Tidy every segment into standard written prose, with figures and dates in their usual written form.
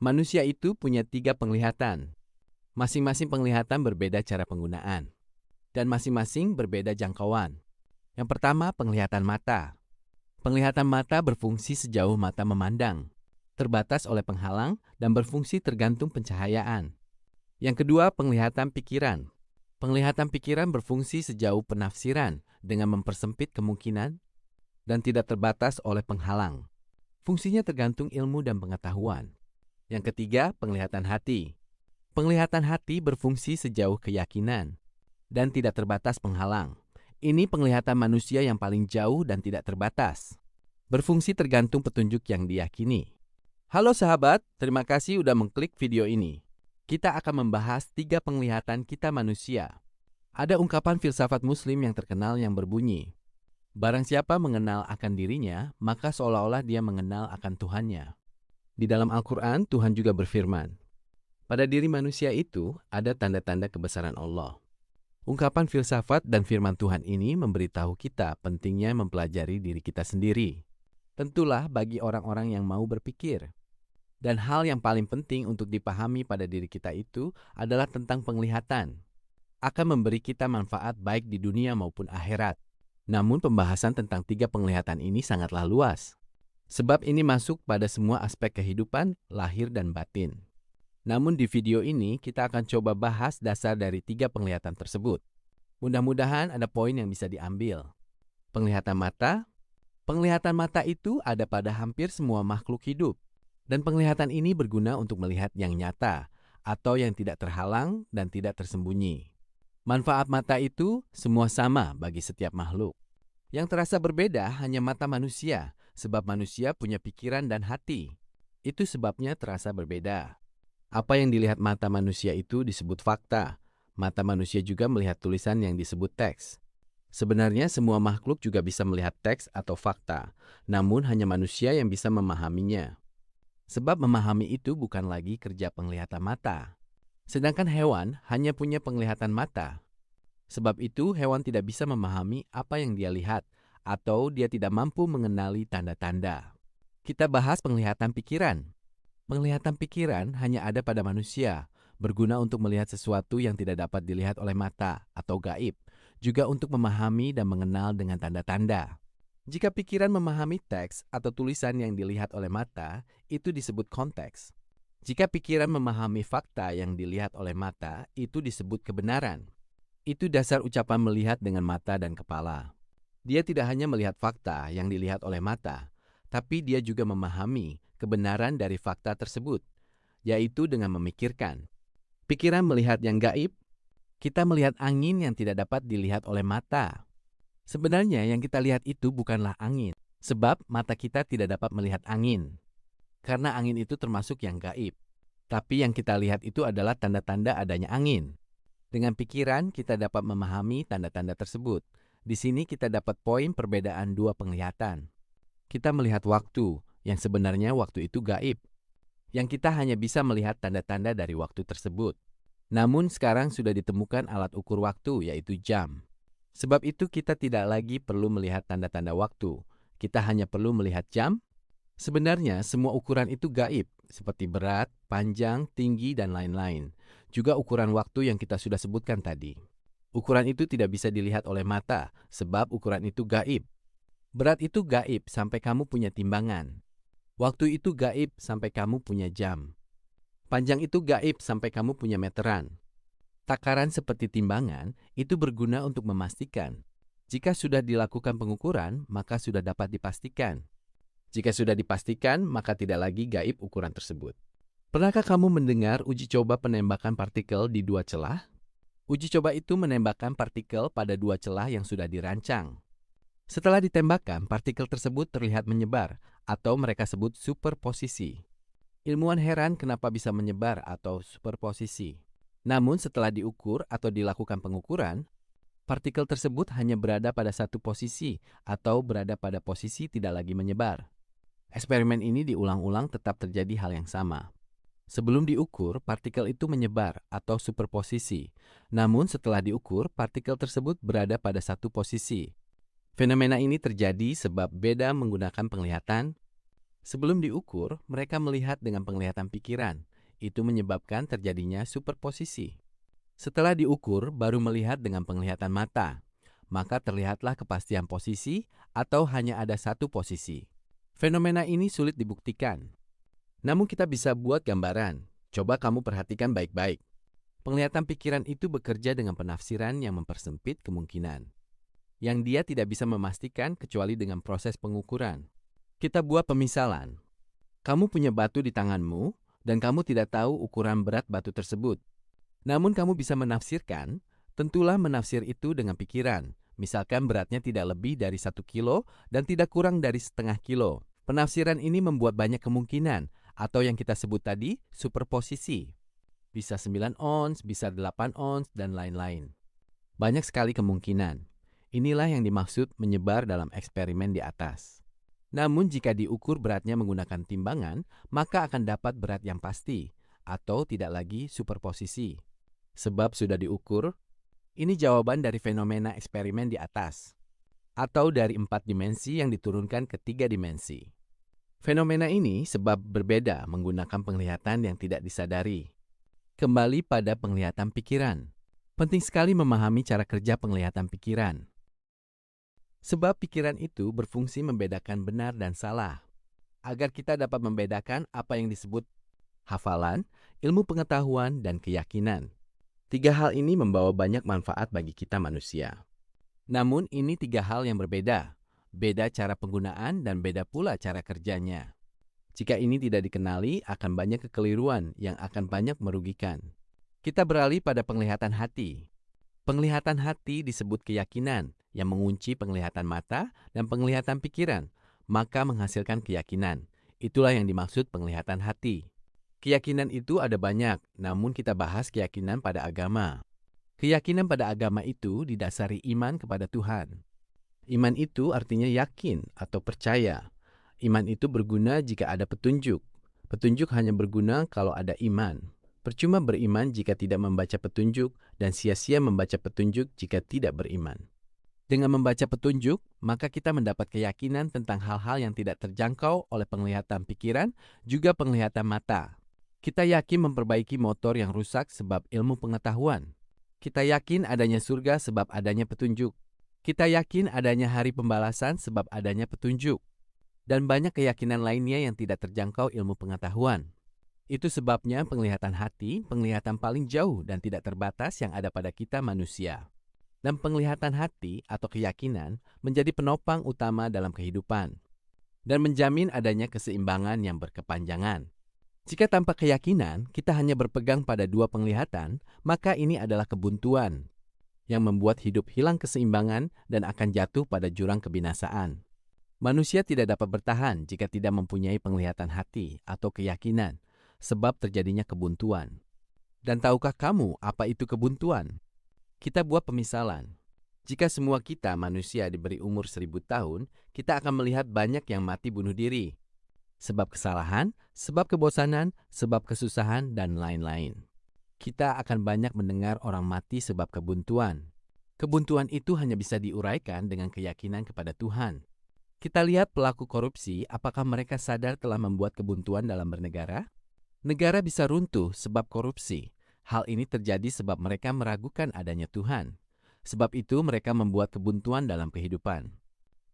Manusia itu punya 3 penglihatan. Masing-masing penglihatan berbeda cara penggunaan. Dan masing-masing berbeda jangkauan. Yang pertama, penglihatan mata. Penglihatan mata berfungsi sejauh mata memandang, terbatas oleh penghalang, dan berfungsi tergantung pencahayaan. Yang kedua, penglihatan pikiran. Penglihatan pikiran berfungsi sejauh penafsiran dengan mempersempit kemungkinan dan tidak terbatas oleh penghalang. Fungsinya tergantung ilmu dan pengetahuan. Yang ketiga, penglihatan hati. Penglihatan hati berfungsi sejauh keyakinan dan tidak terbatas penghalang. Ini penglihatan manusia yang paling jauh dan tidak terbatas. Berfungsi tergantung petunjuk yang diyakini. Halo sahabat, terima kasih udah mengklik video ini. Kita akan membahas 3 penglihatan kita manusia. Ada ungkapan filsafat muslim yang terkenal yang berbunyi, barang siapa mengenal akan dirinya, maka seolah-olah dia mengenal akan Tuhannya. Di dalam Al-Quran, Tuhan juga berfirman, pada diri manusia itu ada tanda-tanda kebesaran Allah. Ungkapan filsafat dan firman Tuhan ini memberitahu kita pentingnya mempelajari diri kita sendiri. Tentulah bagi orang-orang yang mau berpikir. Dan hal yang paling penting untuk dipahami pada diri kita itu adalah tentang penglihatan. Akan memberi kita manfaat baik di dunia maupun akhirat. Namun pembahasan tentang 3 penglihatan ini sangatlah luas. Sebab ini masuk pada semua aspek kehidupan, lahir dan batin. Namun di video ini kita akan coba bahas dasar dari 3 penglihatan tersebut. Mudah-mudahan ada poin yang bisa diambil. Penglihatan mata. Penglihatan mata itu ada pada hampir semua makhluk hidup. Dan penglihatan ini berguna untuk melihat yang nyata atau yang tidak terhalang dan tidak tersembunyi. Manfaat mata itu semua sama bagi setiap makhluk. Yang terasa berbeda hanya mata manusia, sebab manusia punya pikiran dan hati. Itu sebabnya terasa berbeda. Apa yang dilihat mata manusia itu disebut fakta. Mata manusia juga melihat tulisan yang disebut teks. Sebenarnya semua makhluk juga bisa melihat teks atau fakta, namun hanya manusia yang bisa memahaminya. Sebab memahami itu bukan lagi kerja penglihatan mata. Sedangkan hewan hanya punya penglihatan mata. Sebab itu hewan tidak bisa memahami apa yang dia lihat atau dia tidak mampu mengenali tanda-tanda. Kita bahas penglihatan pikiran. Penglihatan pikiran hanya ada pada manusia, berguna untuk melihat sesuatu yang tidak dapat dilihat oleh mata atau gaib, juga untuk memahami dan mengenal dengan tanda-tanda. Jika pikiran memahami teks atau tulisan yang dilihat oleh mata, itu disebut konteks. Jika pikiran memahami fakta yang dilihat oleh mata, itu disebut kebenaran. Itu dasar ucapan melihat dengan mata dan kepala. Dia tidak hanya melihat fakta yang dilihat oleh mata, tapi dia juga memahami kebenaran dari fakta tersebut, yaitu dengan memikirkan. Pikiran melihat yang gaib, kita melihat angin yang tidak dapat dilihat oleh mata. Sebenarnya yang kita lihat itu bukanlah angin, sebab mata kita tidak dapat melihat angin. Karena angin itu termasuk yang gaib. Tapi yang kita lihat itu adalah tanda-tanda adanya angin. Dengan pikiran kita dapat memahami tanda-tanda tersebut. Di sini kita dapat poin perbedaan 2 penglihatan. Kita melihat waktu, yang sebenarnya waktu itu gaib. Yang kita hanya bisa melihat tanda-tanda dari waktu tersebut. Namun sekarang sudah ditemukan alat ukur waktu, yaitu jam. Sebab itu kita tidak lagi perlu melihat tanda-tanda waktu. Kita hanya perlu melihat jam. Sebenarnya semua ukuran itu gaib, seperti berat, panjang, tinggi, dan lain-lain. Juga ukuran waktu yang kita sudah sebutkan tadi. Ukuran itu tidak bisa dilihat oleh mata, sebab ukuran itu gaib. Berat itu gaib sampai kamu punya timbangan. Waktu itu gaib sampai kamu punya jam. Panjang itu gaib sampai kamu punya meteran. Takaran seperti timbangan itu berguna untuk memastikan. Jika sudah dilakukan pengukuran, maka sudah dapat dipastikan. Jika sudah dipastikan, maka tidak lagi gaib ukuran tersebut. Pernahkah kamu mendengar uji coba penembakan partikel di 2 celah? Uji coba itu menembakkan partikel pada 2 celah yang sudah dirancang. Setelah ditembakkan, partikel tersebut terlihat menyebar, atau mereka sebut superposisi. Ilmuwan heran kenapa bisa menyebar atau superposisi. Namun setelah diukur atau dilakukan pengukuran, partikel tersebut hanya berada pada satu posisi atau berada pada posisi tidak lagi menyebar. Eksperimen ini diulang-ulang tetap terjadi hal yang sama. Sebelum diukur, partikel itu menyebar atau superposisi. Namun setelah diukur, partikel tersebut berada pada satu posisi. Fenomena ini terjadi sebab beda menggunakan penglihatan. Sebelum diukur, mereka melihat dengan penglihatan pikiran. Itu menyebabkan terjadinya superposisi. Setelah diukur, baru melihat dengan penglihatan mata. Maka terlihatlah kepastian posisi atau hanya ada satu posisi. Fenomena ini sulit dibuktikan. Namun kita bisa buat gambaran. Coba kamu perhatikan baik-baik. Penglihatan pikiran itu bekerja dengan penafsiran yang mempersempit kemungkinan. Yang dia tidak bisa memastikan kecuali dengan proses pengukuran. Kita buat pemisalan. Kamu punya batu di tanganmu, dan kamu tidak tahu ukuran berat batu tersebut. Namun kamu bisa menafsirkan, tentulah menafsir itu dengan pikiran. Misalkan beratnya tidak lebih dari 1 kilo dan tidak kurang dari setengah kilo. Penafsiran ini membuat banyak kemungkinan, atau yang kita sebut tadi, superposisi. Bisa 9 ons, bisa 8 ons, dan lain-lain. Banyak sekali kemungkinan. Inilah yang dimaksud menyebar dalam eksperimen di atas. Namun jika diukur beratnya menggunakan timbangan, maka akan dapat berat yang pasti, atau tidak lagi superposisi. Sebab sudah diukur, ini jawaban dari fenomena eksperimen di atas, atau dari 4 dimensi yang diturunkan ke 3 dimensi. Fenomena ini sebab berbeda menggunakan penglihatan yang tidak disadari. Kembali pada penglihatan pikiran. Penting sekali memahami cara kerja penglihatan pikiran. Sebab pikiran itu berfungsi membedakan benar dan salah. Agar kita dapat membedakan apa yang disebut hafalan, ilmu pengetahuan, dan keyakinan. 3 hal ini membawa banyak manfaat bagi kita manusia. Namun ini 3 hal yang berbeda. Beda cara penggunaan dan beda pula cara kerjanya. Jika ini tidak dikenali, akan banyak kekeliruan yang akan banyak merugikan. Kita beralih pada penglihatan hati. Penglihatan hati disebut keyakinan yang mengunci penglihatan mata dan penglihatan pikiran, maka menghasilkan keyakinan. Itulah yang dimaksud penglihatan hati. Keyakinan itu ada banyak, namun kita bahas keyakinan pada agama. Keyakinan pada agama itu didasari iman kepada Tuhan. Iman itu artinya yakin atau percaya. Iman itu berguna jika ada petunjuk. Petunjuk hanya berguna kalau ada iman. Percuma beriman jika tidak membaca petunjuk dan sia-sia membaca petunjuk jika tidak beriman. Dengan membaca petunjuk, maka kita mendapat keyakinan tentang hal-hal yang tidak terjangkau oleh penglihatan pikiran, juga penglihatan mata. Kita yakin memperbaiki motor yang rusak sebab ilmu pengetahuan. Kita yakin adanya surga sebab adanya petunjuk. Kita yakin adanya hari pembalasan sebab adanya petunjuk. Dan banyak keyakinan lainnya yang tidak terjangkau ilmu pengetahuan. Itu sebabnya penglihatan hati, penglihatan paling jauh dan tidak terbatas yang ada pada kita manusia. Dan penglihatan hati atau keyakinan menjadi penopang utama dalam kehidupan. Dan menjamin adanya keseimbangan yang berkepanjangan. Jika tanpa keyakinan, kita hanya berpegang pada 2 penglihatan, maka ini adalah kebuntuan yang membuat hidup hilang keseimbangan dan akan jatuh pada jurang kebinasaan. Manusia tidak dapat bertahan jika tidak mempunyai penglihatan hati atau keyakinan, sebab terjadinya kebuntuan. Dan tahukah kamu apa itu kebuntuan? Kita buat pemisalan. Jika semua kita manusia diberi umur 1000 tahun, kita akan melihat banyak yang mati bunuh diri. Sebab kesalahan, sebab kebosanan, sebab kesusahan, dan lain-lain. Kita akan banyak mendengar orang mati sebab kebuntuan. Kebuntuan itu hanya bisa diuraikan dengan keyakinan kepada Tuhan. Kita lihat pelaku korupsi, apakah mereka sadar telah membuat kebuntuan dalam bernegara? Negara bisa runtuh sebab korupsi. Hal ini terjadi sebab mereka meragukan adanya Tuhan. Sebab itu mereka membuat kebuntuan dalam kehidupan.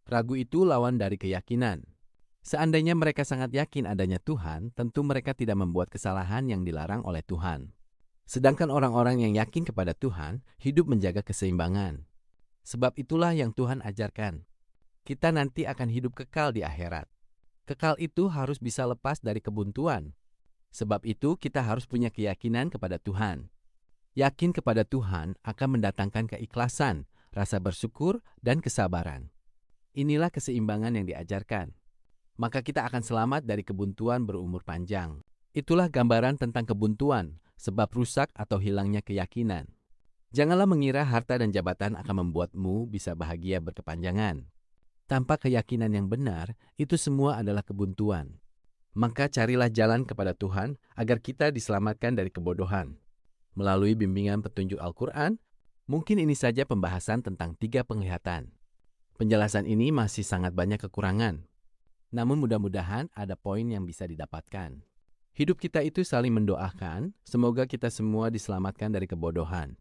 Ragu itu lawan dari keyakinan. Seandainya mereka sangat yakin adanya Tuhan, tentu mereka tidak membuat kesalahan yang dilarang oleh Tuhan. Sedangkan orang-orang yang yakin kepada Tuhan, hidup menjaga keseimbangan. Sebab itulah yang Tuhan ajarkan. Kita nanti akan hidup kekal di akhirat. Kekal itu harus bisa lepas dari kebuntuan. Sebab itu kita harus punya keyakinan kepada Tuhan. Yakin kepada Tuhan akan mendatangkan keikhlasan, rasa bersyukur, dan kesabaran. Inilah keseimbangan yang diajarkan. Maka kita akan selamat dari kebuntuan berumur panjang. Itulah gambaran tentang kebuntuan, sebab rusak atau hilangnya keyakinan. Janganlah mengira harta dan jabatan akan membuatmu bisa bahagia berkepanjangan. Tanpa keyakinan yang benar, itu semua adalah kebuntuan. Maka carilah jalan kepada Tuhan agar kita diselamatkan dari kebodohan. Melalui bimbingan petunjuk Al-Quran, mungkin ini saja pembahasan tentang 3 penglihatan. Penjelasan ini masih sangat banyak kekurangan. Namun mudah-mudahan ada poin yang bisa didapatkan. Hidup kita itu saling mendoakan, semoga kita semua diselamatkan dari kebodohan.